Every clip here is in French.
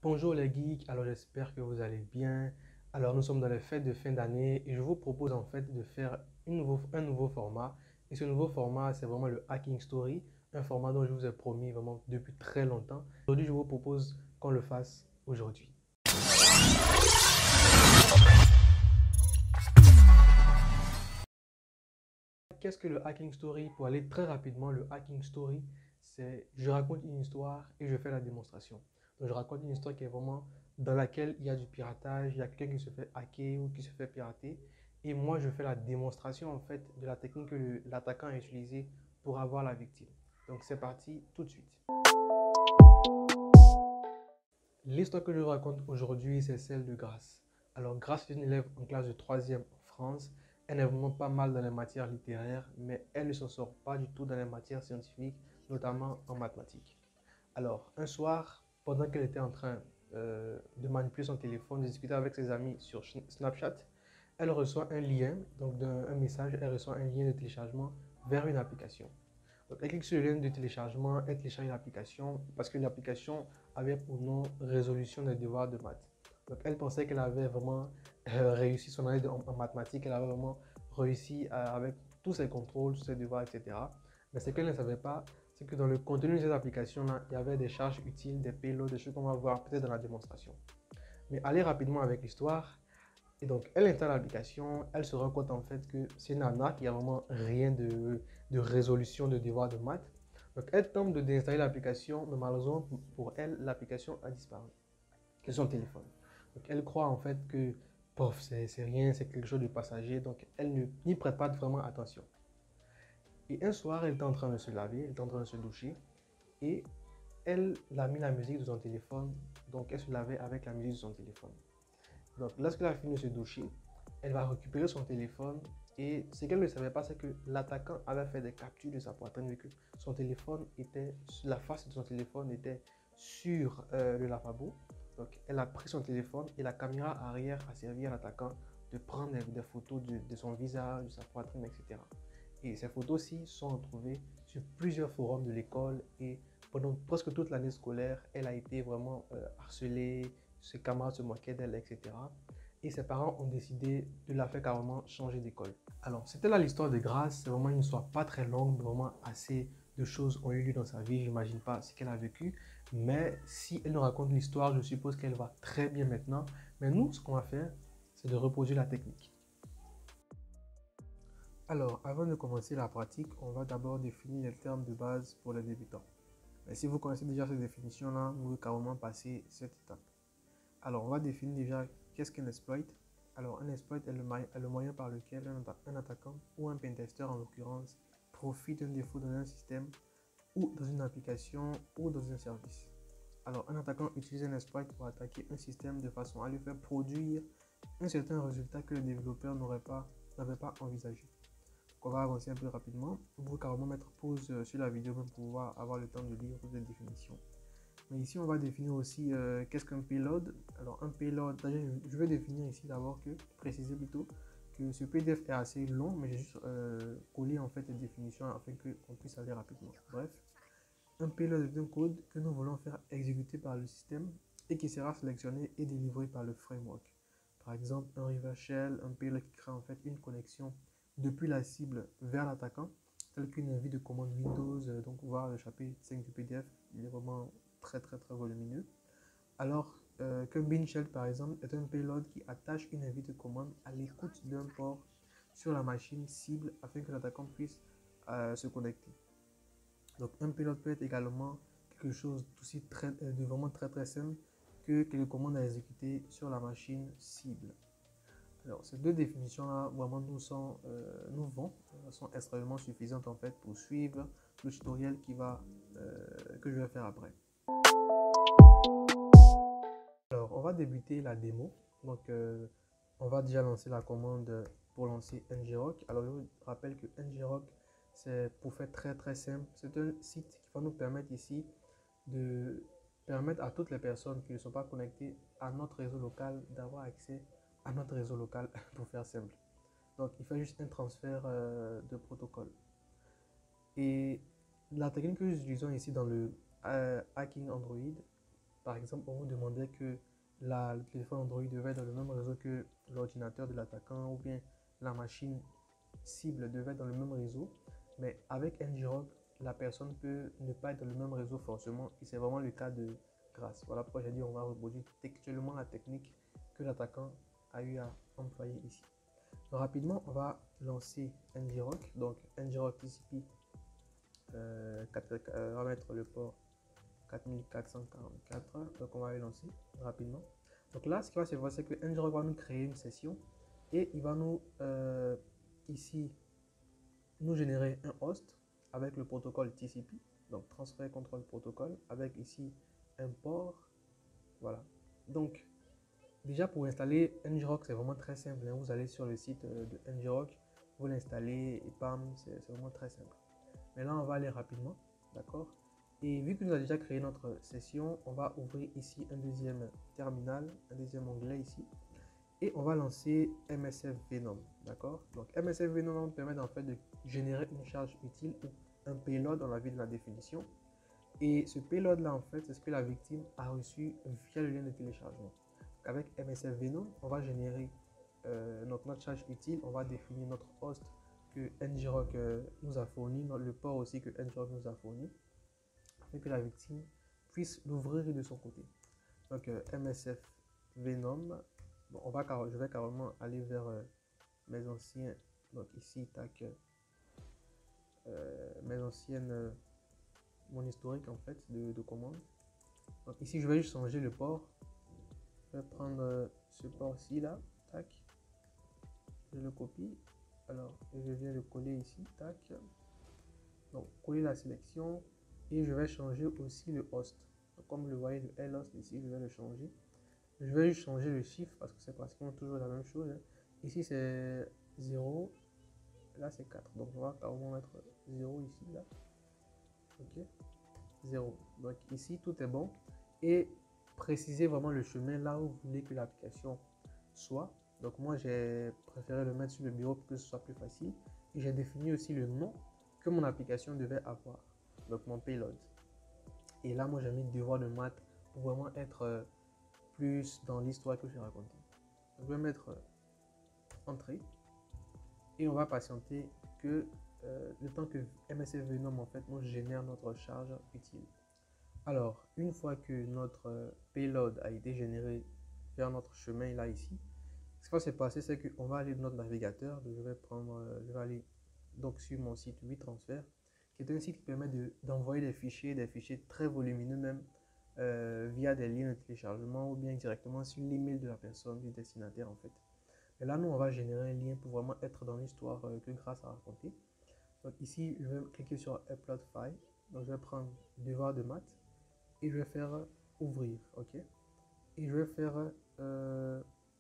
Bonjour les geeks, alors j'espère que vous allez bien. Alors nous sommes dans les fêtes de fin d'année et je vous propose en fait de faire un nouveau format. Et ce nouveau format, c'est vraiment le Hacking Story, un format dont je vous ai promis vraiment depuis très longtemps. Aujourd'hui, je vous propose qu'on le fasse aujourd'hui. Qu'est-ce que le Hacking Story? Pour aller très rapidement, le Hacking Story, c'est je raconte une histoire et je fais la démonstration. Donc je raconte une histoire qui est vraiment dans laquelle il y a du piratage, il y a quelqu'un qui se fait hacker ou qui se fait pirater. Et moi, je fais la démonstration en fait de la technique que l'attaquant a utilisée pour avoir la victime. Donc c'est parti tout de suite. L'histoire que je vous raconte aujourd'hui, c'est celle de Grace. Alors, Grace est une élève en classe de 3e en France. Elle est vraiment pas mal dans les matières littéraires, mais elle ne s'en sort pas du tout dans les matières scientifiques, notamment en mathématiques. Alors, un soir, pendant qu'elle était en train de manipuler son téléphone, de discuter avec ses amis sur Snapchat, elle reçoit un lien, donc un message, elle reçoit un lien de téléchargement vers une application. Donc, elle clique sur le lien de téléchargement, elle télécharge une application parce que l'application avait pour nom résolution des devoirs de maths. Donc, elle pensait qu'elle avait vraiment réussi son année en mathématiques, elle avait vraiment réussi avec tous ses contrôles, tous ses devoirs, etc. Mais ce qu'elle ne savait pas, c'est que dans le contenu de cette application-là, il y avait des charges utiles, des payloads, des choses qu'on va voir peut-être dans la démonstration. Mais allez rapidement avec l'histoire. Et donc, elle installe l'application, elle se rend compte en fait que c'est une arnaque, il n'y a vraiment rien de résolution de devoir de maths. Donc, elle tente de désinstaller l'application, mais malheureusement pour elle, l'application a disparu de son téléphone. Donc, elle croit en fait que, pof, c'est rien, c'est quelque chose de passager, donc elle n'y prête pas vraiment attention. Et un soir, elle était en train de se laver, elle était en train de se doucher, et elle a mis la musique de son téléphone, donc elle se lavait avec la musique de son téléphone. Donc, lorsqu'elle a fini de se doucher, elle va récupérer son téléphone et ce qu'elle ne savait pas, c'est que l'attaquant avait fait des captures de sa poitrine vu que son téléphone était, la face de son téléphone était sur le lavabo. Donc, elle a pris son téléphone et la caméra arrière a servi à l'attaquant de prendre des photos de son visage, de sa poitrine, etc. Et ces photos-ci sont retrouvées sur plusieurs forums de l'école et pendant presque toute l'année scolaire, elle a été vraiment harcelée, ses camarades se moquaient d'elle, etc. Et ses parents ont décidé de la faire carrément changer d'école. Alors, c'était là l'histoire de Grace. C'est vraiment une histoire pas très longue, vraiment assez de choses ont eu lieu dans sa vie. Je n'imagine pas ce qu'elle a vécu. Mais si elle nous raconte l'histoire, je suppose qu'elle va très bien maintenant. Mais nous, ce qu'on va faire, c'est de reproduire la technique. Alors, avant de commencer la pratique, on va d'abord définir les termes de base pour les débutants. Mais si vous connaissez déjà cette définition-là, vous pouvez carrément passer cette étape. Alors, on va définir déjà qu'est-ce qu'un exploit. Alors, un exploit est le moyen par lequel un attaquant ou un pentester en l'occurrence profite d'un défaut dans un système ou dans une application ou dans un service. Alors, un attaquant utilise un exploit pour attaquer un système de façon à lui faire produire un certain résultat que le développeur n'avait pas envisagé. Donc, on va avancer un peu rapidement. Vous pouvez carrément mettre pause sur la vidéo pour pouvoir avoir le temps de lire toutes les définitions. Mais ici, on va définir aussi qu'est-ce qu'un payload. Alors, un payload, je vais définir ici d'abord préciser plutôt que ce PDF est assez long, mais j'ai juste collé en fait les définitions afin qu'on puisse aller rapidement. Bref, un payload est un code que nous voulons faire exécuter par le système et qui sera sélectionné et délivré par le framework. Par exemple, un reverse shell, un payload qui crée en fait une connexion depuis la cible vers l'attaquant, tel qu'une invite de commande Windows, donc voir le chapitre 5 du PDF, il est vraiment très volumineux. Alors qu'un bin shell par exemple est un payload qui attache une invite de commande à l'écoute d'un port sur la machine cible afin que l'attaquant puisse se connecter. Donc un payload peut être également quelque chose aussi de vraiment très simple que les commandes à exécuter sur la machine cible. Alors, ces deux définitions-là, vraiment, nous vont, sont extrêmement suffisantes en fait pour suivre le tutoriel que je vais faire après. Alors, on va débuter la démo. Donc, on va déjà lancer la commande pour lancer ngrok. Alors, je vous rappelle que ngrok, c'est pour faire très simple. C'est un site qui va nous permettre ici de permettre à toutes les personnes qui ne sont pas connectées à notre réseau local d'avoir accès à notre réseau local pour faire simple. Donc, il fait juste un transfert de protocole. Et la technique que nous utilisons ici dans le hacking Android, par exemple, on vous demandait que le téléphone Android devait être dans le même réseau que l'ordinateur de l'attaquant ou bien la machine cible devait être dans le même réseau. Mais avec ngrok, la personne peut ne pas être dans le même réseau forcément et c'est vraiment le cas de Grace. Voilà pourquoi j'ai dit on va reproduire textuellement la technique que l'attaquant a eu à employer ici. Donc, rapidement, on va lancer ngrok. Donc ngrok TCP, on va mettre le port 4444. Donc on va le lancer rapidement. Donc là, ce qui va se passer, c'est que ngrok va nous créer une session et il va nous ici nous générer un host avec le protocole TCP, donc transfert contrôle protocole, avec ici un port. Voilà. Donc déjà pour installer ngrok, c'est vraiment très simple, hein. Vous allez sur le site de ngrok, vous l'installez et bam, c'est vraiment très simple. Mais là, on va aller rapidement, d'accord? Et vu que nous avons déjà créé notre session, on va ouvrir ici un deuxième terminal, un deuxième onglet ici. Et on va lancer MSF Venom, d'accord? Donc MSF Venom permet en fait de générer une charge utile ou un payload dans la vie de la définition. Et ce payload là en fait, c'est ce que la victime a reçu via le lien de téléchargement. Donc, avec MSF Venom, on va générer notre charge utile, on va définir notre host que ngrok nous a fourni, le port aussi que ngrok nous a fourni, afin que la victime puisse l'ouvrir de son côté. Donc MSF Venom. Bon, je vais carrément aller vers mes anciens, donc ici, tac, mes anciennes, mon historique en fait de commandes. Donc ici, je vais juste changer le port. Je vais prendre ce port-ci là, tac, je le copie. Alors, je viens le coller ici, tac. Donc, coller la sélection et je vais changer aussi le host. Donc, comme vous le voyez, le L-host ici, je vais le changer. Je vais juste changer le chiffre parce que c'est pratiquement toujours la même chose, hein. Ici, c'est 0. Là, c'est 4. Donc, on va carrément mettre 0 ici, là. OK. 0. Donc, ici, tout est bon. Et précisez vraiment le chemin là où vous voulez que l'application soit. Donc, moi, j'ai préféré le mettre sur le bureau pour que ce soit plus facile. Et j'ai défini aussi le nom que mon application devait avoir. Donc, mon payload. Et là, moi, j'ai mis devoir de maths pour vraiment être plus dans l'histoire que j'ai racontée. Je vais mettre entrée et on va patienter que le temps que MSF Venom en fait nous génère notre charge utile. Alors, une fois que notre payload a été généré vers notre chemin là ici, ce qui va se passer, c'est qu'on va aller dans notre navigateur. Je vais aller donc sur mon site 8transfert, qui est un site qui permet d'envoyer des fichiers très volumineux même, via des liens de téléchargement ou bien directement sur l'email de la personne, du destinataire en fait. Et là, nous, on va générer un lien pour vraiment être dans l'histoire que Grace a racontée. Donc ici, je vais cliquer sur Upload File. Donc je vais prendre devoir de maths et je vais faire ouvrir, ok. Et je vais faire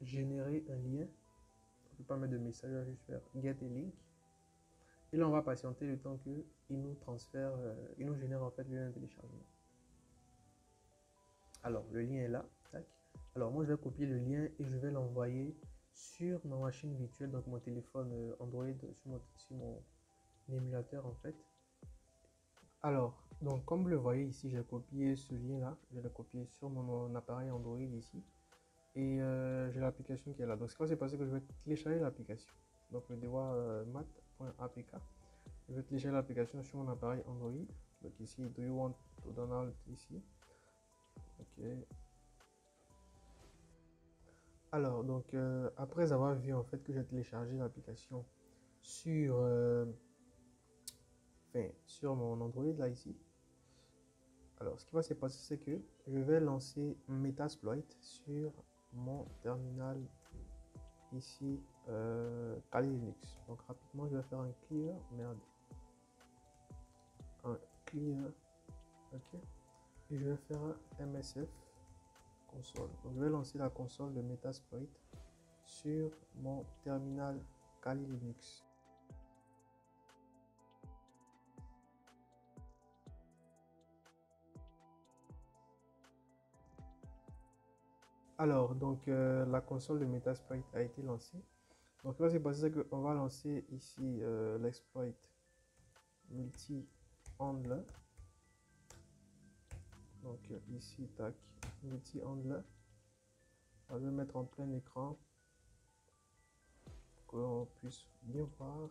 générer un lien. Je ne vais pas mettre de message, je vais juste faire get a link. Et là, on va patienter le temps qu'il nous transfère, il nous génère en fait le lien de téléchargement. Alors, le lien est là. Tac. Alors, moi, je vais copier le lien et je vais l'envoyer sur ma machine virtuelle, donc mon téléphone Android, sur mon émulateur en fait. Alors, donc comme vous le voyez ici, j'ai copié ce lien-là. Je l'ai copié sur mon appareil Android ici. Et j'ai l'application qui est là. Donc, ce qui va se passer, c'est que je vais télécharger l'application. Donc, le devoir math.apk. Je vais télécharger l'application sur mon appareil Android. Donc, ici, do you want to download ici. Ok. Alors, donc, après avoir vu en fait que j'ai téléchargé l'application sur, sur mon Android là ici. Alors, ce qui va se passer, c'est que je vais lancer Metasploit sur mon terminal ici, Kali Linux. Donc, rapidement, je vais faire un clear, un clear, ok. Et je vais faire un MSF console. Donc, je vais lancer la console de Metasploit sur mon terminal Kali Linux. Alors, donc la console de Metasploit a été lancée. Donc, ce qui va se passer, c'est qu'on va lancer ici l'exploit multi-handler. Donc, ici, tac, multi-handler. On va le mettre en plein écran pour qu'on puisse bien voir.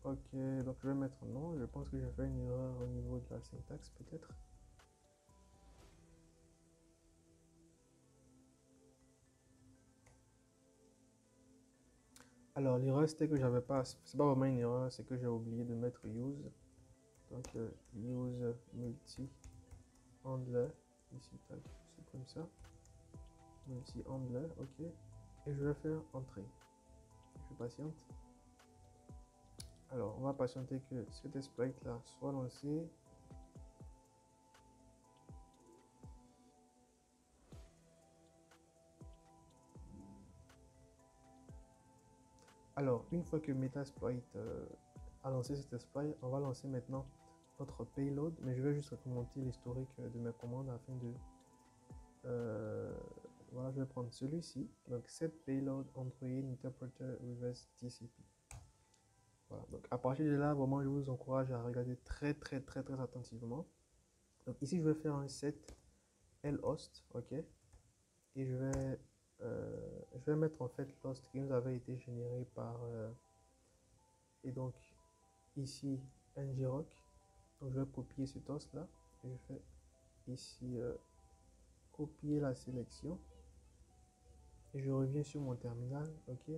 Ok, donc je vais mettre non. Je pense que j'ai fait une erreur au niveau de la syntaxe peut-être. Alors l'erreur c'était que j'avais pas, c'est pas vraiment une erreur, c'est que j'ai oublié de mettre use. Donc use multi handler ici, c'est comme ça. Multi handler, ok. Et je vais faire entrer. Je patiente. Alors on va patienter que cet exploit là soit lancé. Alors, une fois que Metasploit a lancé cet exploit, on va lancer maintenant notre payload, mais je vais juste remonter l'historique de mes commandes afin de... voilà, je vais prendre celui-ci. Donc, set payload Android interpreter reverse TCP. Voilà, donc à partir de là, vraiment, je vous encourage à regarder très attentivement. Donc, ici, je vais faire un set lhost, ok, et je vais mettre en fait l'host qui nous avait été généré par... et donc, ici, ngrok. Donc, je vais copier cet host là. Et je fais ici copier la sélection. Et je reviens sur mon terminal, ok,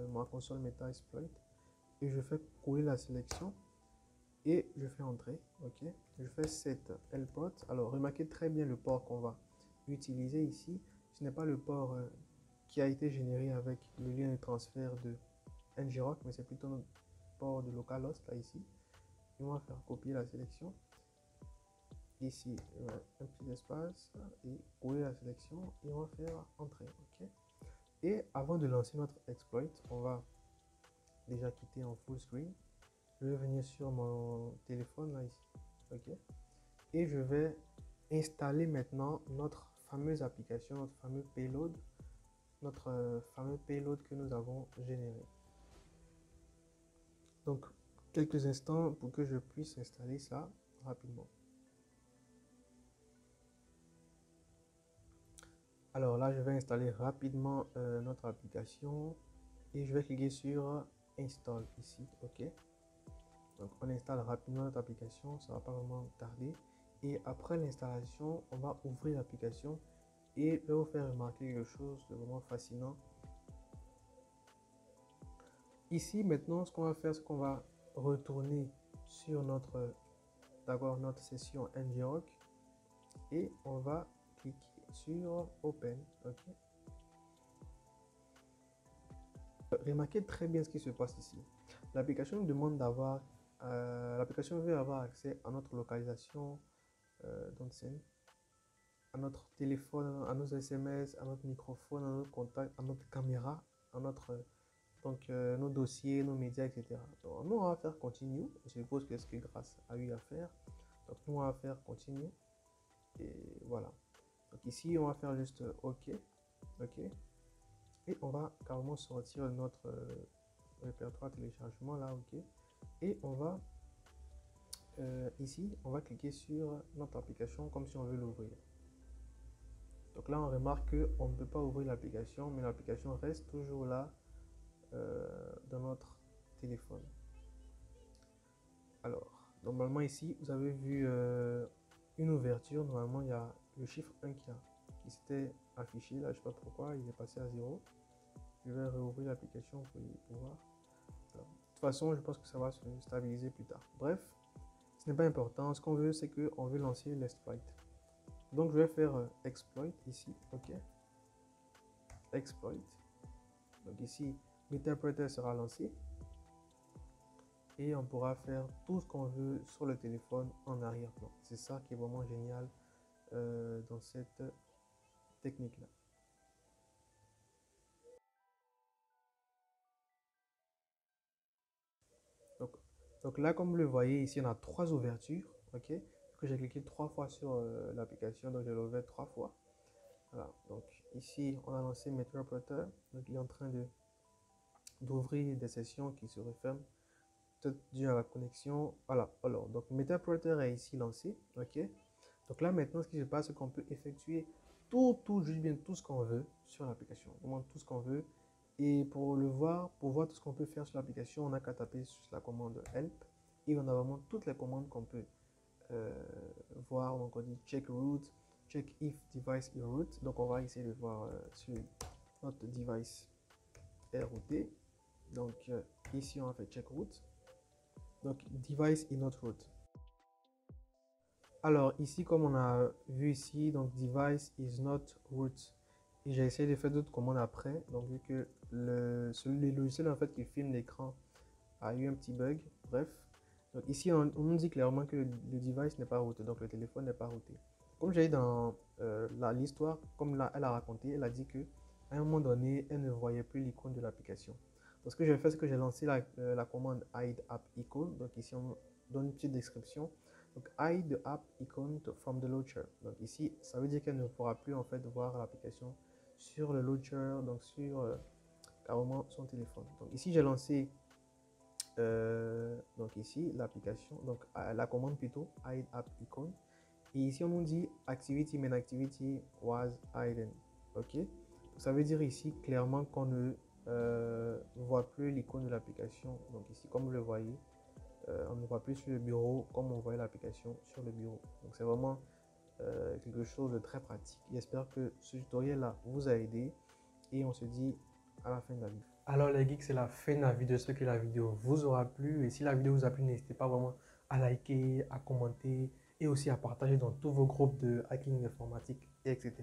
ma console Metasploit. Et je fais coller la sélection. Et je fais entrer, ok. Je fais set lport. Alors, remarquez très bien le port qu'on va utiliser ici. Ce n'est pas le port qui a été généré avec le lien de transfert de ngrok, mais c'est plutôt notre port de localhost là ici. Et on va faire copier la sélection. Ici, un petit espace et coller la sélection et on va faire entrer, ok. Et avant de lancer notre exploit, on va déjà quitter en full screen. Je vais venir sur mon téléphone là ici, ok. Et je vais installer maintenant notre fameuse application, notre fameux payload, fameux payload que nous avons généré. Donc, quelques instants pour que je puisse installer ça rapidement. Alors là, je vais installer rapidement notre application et je vais cliquer sur Install ici, ok. Donc on installe rapidement notre application, ça va pas vraiment tarder. Et après l'installation, on va ouvrir l'application et je vais vous faire remarquer quelque chose de vraiment fascinant. Ici maintenant, ce qu'on va faire, c'est qu'on va retourner sur notre session ngrok et on va cliquer sur Open, ok. Remarquez très bien ce qui se passe ici. L'application nous demande d'avoir, l'application veut avoir accès à notre localisation à notre téléphone, à nos SMS, à notre microphone, à notre contact, à notre caméra, à notre nos dossiers, nos médias, etc. Donc, nous, on va faire continue. Je suppose que ce que Grace a eu à faire. Donc, nous, on va faire continue. Et voilà. Donc, ici, on va faire juste OK. OK. Et on va carrément sortir notre répertoire téléchargement là, ok. Et on va ici, on va cliquer sur notre application comme si on veut l'ouvrir. Donc là, on remarque qu'on ne peut pas ouvrir l'application, mais l'application reste toujours là dans notre téléphone. Alors, normalement ici, vous avez vu une ouverture. Normalement, il y a le chiffre 1 qui s'était affiché. Là, je ne sais pas pourquoi, il est passé à 0. Je vais rouvrir l'application pour voir. Alors, de toute façon, je pense que ça va se stabiliser plus tard. Bref, ce n'est pas important. Ce qu'on veut, c'est qu'on veut lancer l'exploit. Donc, je vais faire exploit ici. OK. Exploit. Donc, ici, l'interpréteur sera lancé. Et on pourra faire tout ce qu'on veut sur le téléphone en arrière-plan. C'est ça qui est vraiment génial dans cette technique-là. Donc là, comme vous le voyez, ici, on a 3 ouvertures. OK. Que j'ai cliqué 3 fois sur l'application, donc je l'ai ouvert 3 fois. Voilà. Donc ici, on a lancé Meterpreter. Donc il est en train d'ouvrir des sessions qui se referment. peut-être dû à la connexion. Voilà, alors, donc MetaPrompter est ici lancé, ok. Donc là, maintenant, ce qui se passe, c'est qu'on peut effectuer juste bien tout ce qu'on veut sur l'application, vraiment tout ce qu'on veut. Et pour voir tout ce qu'on peut faire sur l'application, on n'a qu'à taper sur la commande Help et on a vraiment toutes les commandes qu'on peut euh, voir. Donc on dit check root, check if device is root. Donc on va essayer de voir si notre device est routé. Donc ici on a fait check root. Donc device is not root. Alors ici, comme on a vu ici, donc device is not root. Et j'ai essayé de faire d'autres commandes après. Donc vu que le logiciel en fait qui filme l'écran a eu un petit bug. Bref. Donc ici, on nous dit clairement que le device n'est pas routé. Donc le téléphone n'est pas routé. Comme j'ai dit dans l'histoire, comme là, elle a raconté, elle a dit que à un moment donné, elle ne voyait plus l'icône de l'application. Donc ce que j'ai fait, c'est que j'ai lancé la commande hide app icon. Donc ici, on donne une petite description. Donc, hide the app icon from the launcher. Donc ici, ça veut dire qu'elle ne pourra plus en fait voir l'application sur le launcher, donc sur carrément son téléphone. Donc ici, j'ai lancé donc ici l'application, donc la commande plutôt, hide app icon. Et ici, on nous dit activity main activity was hidden. Ok, donc, ça veut dire ici clairement qu'on ne voit plus l'icône de l'application. Donc ici, comme vous le voyez, on ne voit plus sur le bureau comme on voyait l'application sur le bureau. Donc c'est vraiment quelque chose de très pratique. J'espère que ce tutoriel là vous a aidé et on se dit à la fin de la vidéo. Alors les geeks, c'est la fin de la vidéo. J'espère que la vidéo vous aura plu et si la vidéo vous a plu, n'hésitez pas vraiment à liker, à commenter et aussi à partager dans tous vos groupes de hacking informatique, etc.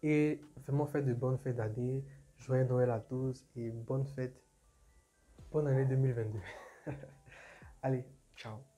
Et vraiment faites de bonnes fêtes d'année, joyeux Noël à tous et bonne fête, bonne année 2022. Allez, ciao.